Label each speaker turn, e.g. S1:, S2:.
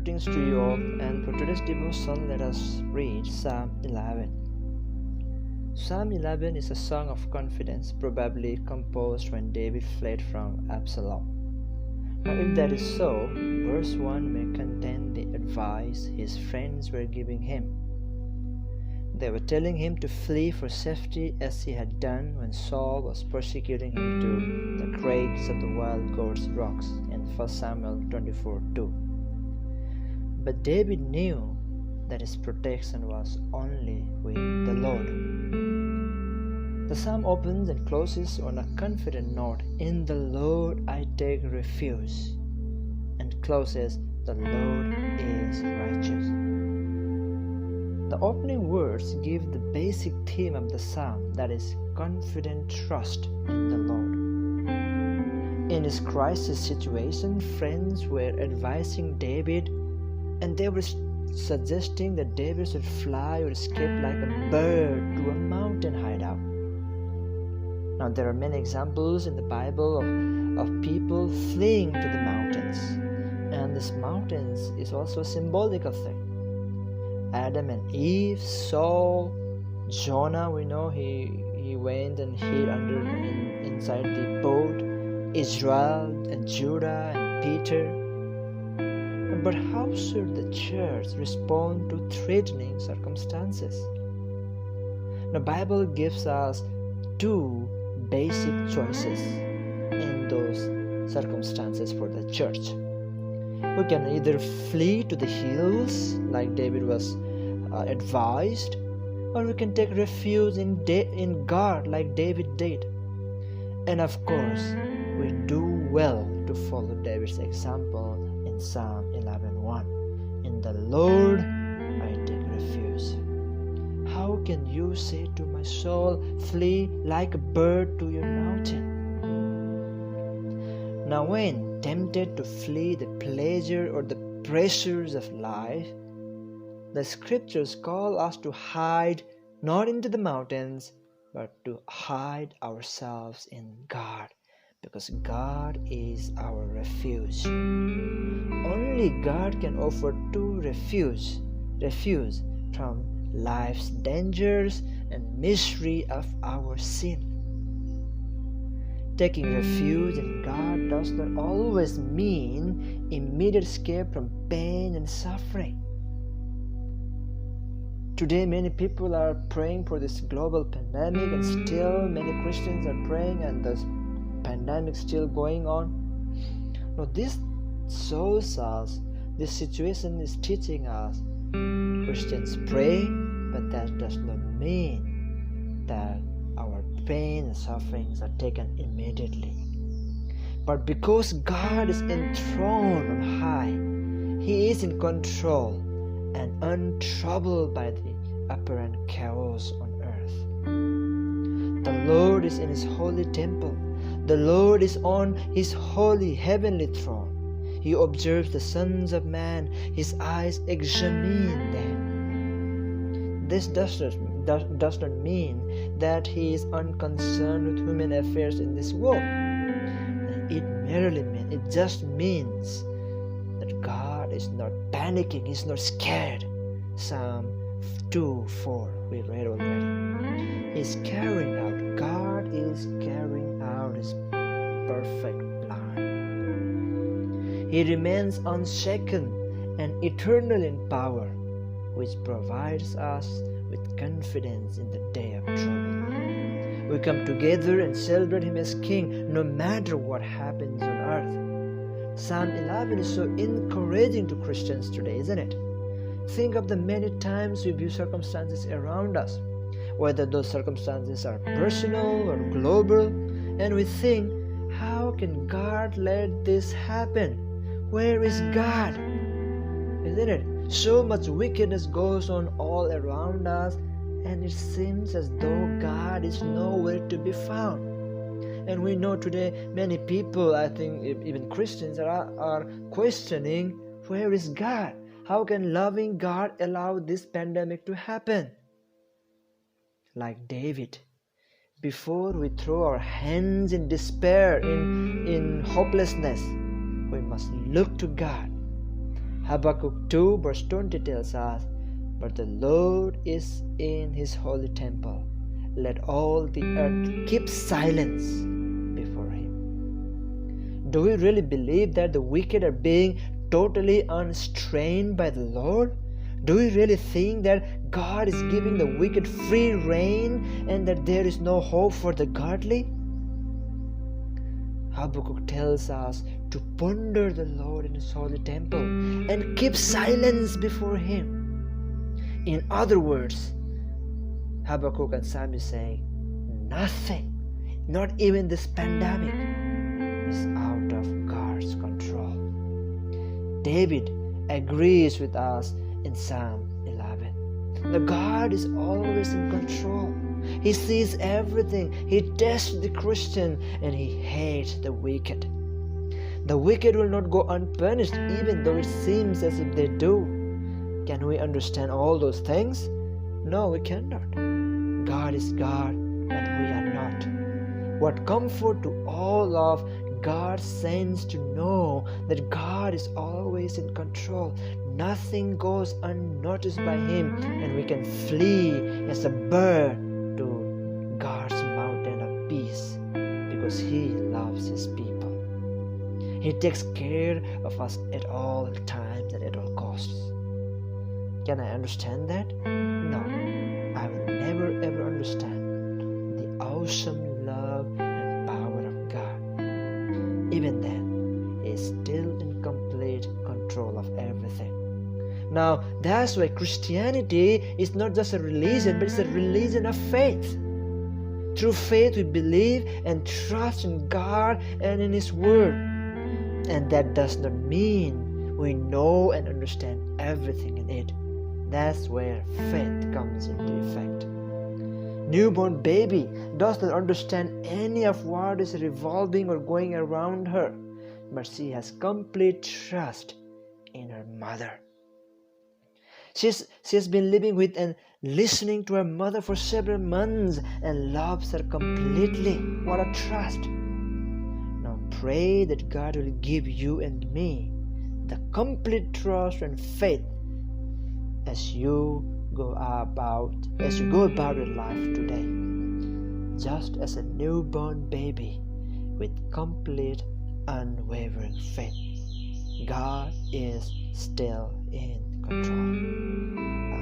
S1: greetings to you all, and for today's devotion let us read Psalm 11. Psalm 11 is a song of confidence, probably composed when David fled from Absalom. Now if that is so, verse 1 may contain the advice his friends were giving him. They were telling him to flee for safety as he had done when Saul was persecuting him to the crags of the wild goats rocks in 1 Samuel 24:2. But David knew that his protection was only with the Lord. The psalm opens and closes on a confident note, "In the Lord I take refuge," and closes, "The Lord is righteous." The opening words give the basic theme of the psalm, that is, confident trust in the Lord. In his crisis situation, friends were advising David, and they were suggesting that David should fly or escape like a bird to a mountain hideout. Now, there are many examples in the Bible of people fleeing to the mountains, and these mountains is also a symbolic of thing. Adam and Eve, Saul, Jonah, we know he went and hid inside the boat, Israel and Judah and Peter. But how should the church respond to threatening circumstances? The Bible gives us two basic choices in those circumstances for the church. We can either flee to the hills like David was advised, or we can take refuge in God like David did. And of course, we do well to follow David's example in Psalm 11:1. "In the Lord I take refuge." How can you say to my soul, "Flee like a bird to your mountain"? Now, when tempted to flee the pleasure or the pressures of life, the scriptures call us to hide not into the mountains, but to hide ourselves in God, because God is our refuge. Only God can offer true refuge from life's dangers and misery of our sin. Taking refuge in God does not always mean immediate escape from pain and suffering. Today, many people are praying for this global pandemic, and still many Christians are praying, and the pandemic still going on. Now, this shows us, this situation is teaching us, Christians pray, but that does not mean that our pain and sufferings are taken immediately. But because God is enthroned on high, He is in control and untroubled by the apparent chaos on earth. The Lord is in His holy temple. The Lord is on His holy heavenly throne. He observes the sons of man. His eyes examine them. This does not mean that He is unconcerned with human affairs in this world. It just means that God is not panicking, He's not scared. Psalm 2:4 we read already. He's carrying out, God is carrying out His perfect plan. He remains unshaken and eternal in power, which provides us with confidence in the day of trouble. We come together and celebrate Him as King no matter what happens on earth. Psalm 11 is so encouraging to Christians today, isn't it? Think of the many times we view circumstances around us, whether those circumstances are personal or global, and we think, how can God let this happen? Where is God? Isn't it? So much wickedness goes on all around us, and it seems as though God is nowhere to be found. And we know today many people, I think even Christians, are questioning, where is God? How can loving God allow this pandemic to happen? Like David, before we throw our hands in despair, in hopelessness, we must look to God. Habakkuk 2 verse 20 tells us, "But the Lord is in his holy temple. Let all the earth keep silence before him." Do we really believe that the wicked are being totally unstrained by the Lord? Do we really think that God is giving the wicked free rein and that there is no hope for the godly? Habakkuk tells us to ponder the Lord in his holy temple and keep silence before him. In other words, Habakkuk and Sam is saying, nothing, not even this pandemic, is out of God's control. David agrees with us in Psalm 11. The God is always in control. He sees everything. He tests the Christian and he hates the wicked. The wicked will not go unpunished even though it seems as if they do. Can we understand all those things? No, we cannot. God is God and we are not. What comfort to all of God's saints to know that God is always in control. Nothing goes unnoticed by him, and we can flee as a bird to God's mountain of peace because he loves his people. He takes care of us at all times and at all costs. Can I understand that? No, I will never ever understand the awesome love and power of God. Even then, he is still in complete control of everything. Now, that's why Christianity is not just a religion, but it's a religion of faith. Through faith, we believe and trust in God and in His Word. And that does not mean we know and understand everything in it. That's where faith comes into effect. Newborn baby does not understand any of what is revolving or going around her, but she has complete trust in her mother. She has been living with and listening to her mother for several months and loves her completely. What a trust. Now pray that God will give you and me the complete trust and faith as you go about your life today, just as a newborn baby with complete unwavering faith. God is still in control.